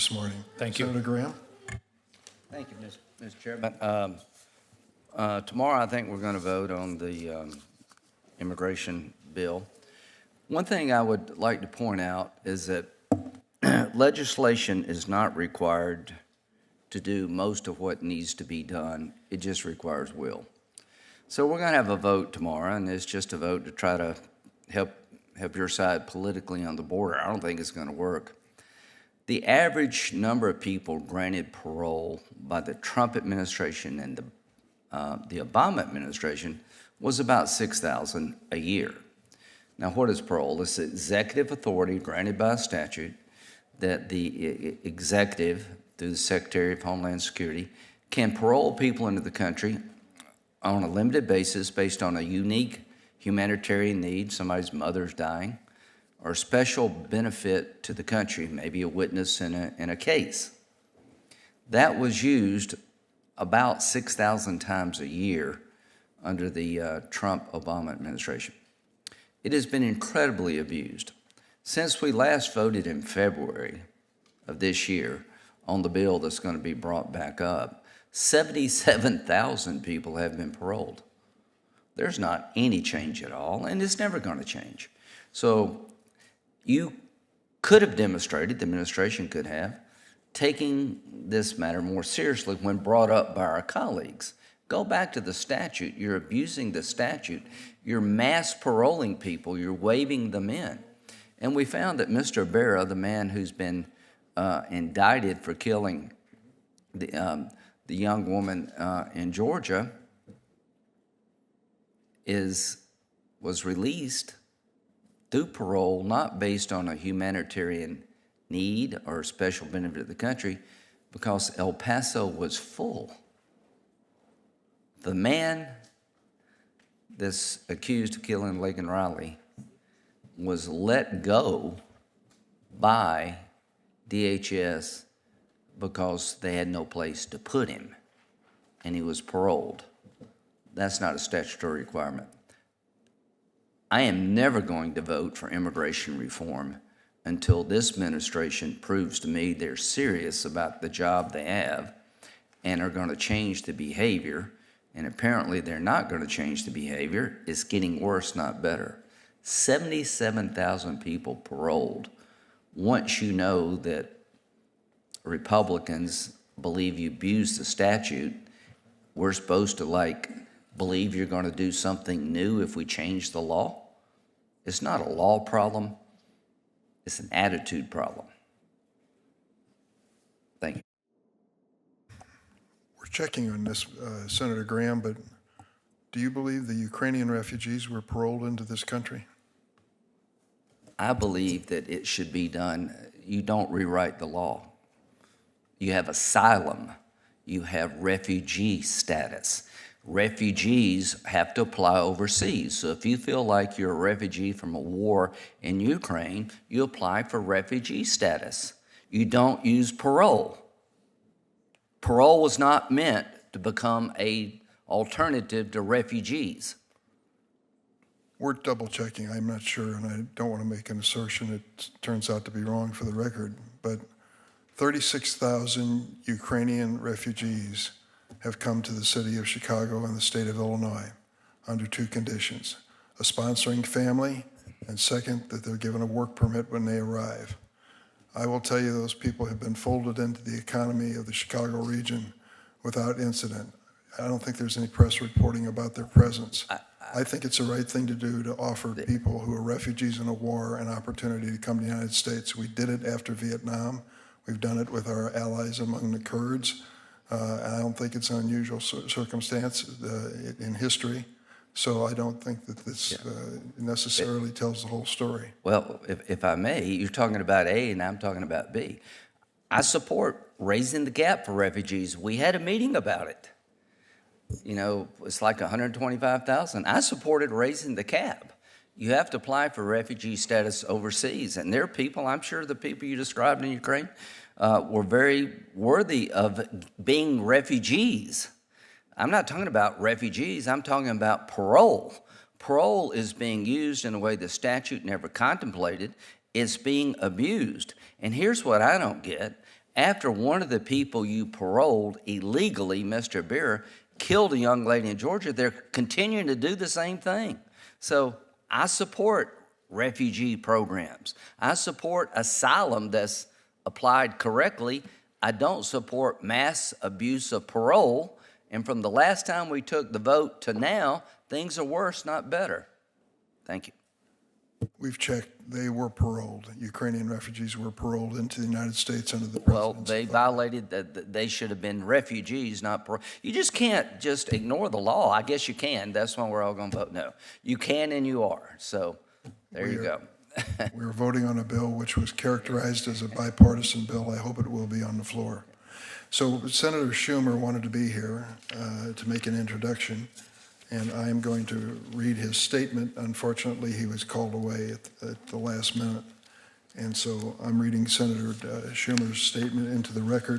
this morning. Thank you. Senator Graham? Thank you, Mr. Chairman. Tomorrow, I think we're going to vote on the immigration bill. One thing I would like to point out is that legislation is not required to do most of what needs to be done. It just requires will. So we're going to have a vote tomorrow, and it's just a vote to try to help your side politically on the border. I don't think it's going to work. The average number of people granted parole by the Trump administration and the Obama administration was about 6,000 a year. Now, what is parole? It's executive authority granted by statute that the executive, through the Secretary of Homeland Security, can parole people into the country on a limited basis based on a unique humanitarian need, somebody's mother's dying, or special benefit to the country, maybe a witness in a case. That was used about 6,000 times a year under the Trump-Obama administration. It has been incredibly abused. Since we last voted in February of this year on the bill that's going to be brought back up, 77,000 people have been paroled. There's not any change at all, and it's never going to change. So you could have demonstrated, the administration could have, taking this matter more seriously when brought up by our colleagues. Go back to the statute. You're abusing the statute. You're mass paroling people. You're waving them in. And we found that Mr. Barra, the man who's been indicted for killing the young woman in Georgia, was released through parole, not based on a humanitarian need or special benefit of the country, because El Paso was full. The man that's accused of killing Laken Riley was let go by DHS because they had no place to put him, and he was paroled. That's not a statutory requirement. I am never going to vote for immigration reform until this administration proves to me they're serious about the job they have and are going to change the behavior. And apparently they're not going to change the behavior. It's getting worse, not better. 77,000 people paroled. Once you know that Republicans believe you abused the statute, we're supposed to believe you're going to do something new if we change the law. It's not a law problem. It's an attitude problem. Thank you. We're checking on this, Senator Graham, but do you believe the Ukrainian refugees were paroled into this country? I believe that it should be done. You don't rewrite the law. You have asylum. You have refugee status. Refugees have to apply overseas. So if you feel like you're a refugee from a war in Ukraine, you apply for refugee status. You don't use parole. Parole was not meant to become an alternative to refugees. We're double checking. I'm not sure, and I don't want to make an assertion that turns out to be wrong for the record, but 36,000 Ukrainian refugees have come to the city of Chicago and the state of Illinois under two conditions: a sponsoring family, and second, that they're given a work permit when they arrive. I will tell you those people have been folded into the economy of the Chicago region without incident. I don't think there's any press reporting about their presence. I think it's the right thing to do to offer people who are refugees in a war an opportunity to come to the United States. We did it after Vietnam. We've done it with our allies among the Kurds. I don't think it's an unusual circumstance in history. So I don't think that this necessarily tells the whole story. Well, if I may, you're talking about A and I'm talking about B. I support raising the gap for refugees. We had a meeting about it. You know, it's like 125,000. I supported raising the cap. You have to apply for refugee status overseas. And there are people, I'm sure the people you described in Ukraine were very worthy of being refugees. I'm not talking about refugees, I'm talking about parole. Parole is being used in a way the statute never contemplated. It's being abused. And here's what I don't get. after one of the people you paroled illegally, Mr. Beer, killed a young lady in Georgia, they're continuing to do the same thing. So I support refugee programs. I support asylum that's applied correctly. I don't support mass abuse of parole. And from the last time we took the vote to now, things are worse, not better. Thank you. We've checked, they were paroled. Ukrainian refugees were paroled into the United States under the Well, president's they violated that. They should have been refugees, not parole. You just can't just ignore the law. I guess you can. That's why we're all going to vote no. You can and you are. So there you go. We're voting on a bill which was characterized as a bipartisan bill. I hope it will be on the floor. So Senator Schumer wanted to be here to make an introduction, and I am going to read his statement. Unfortunately, he was called away at the last minute. And so I'm reading Senator Schumer's statement into the record.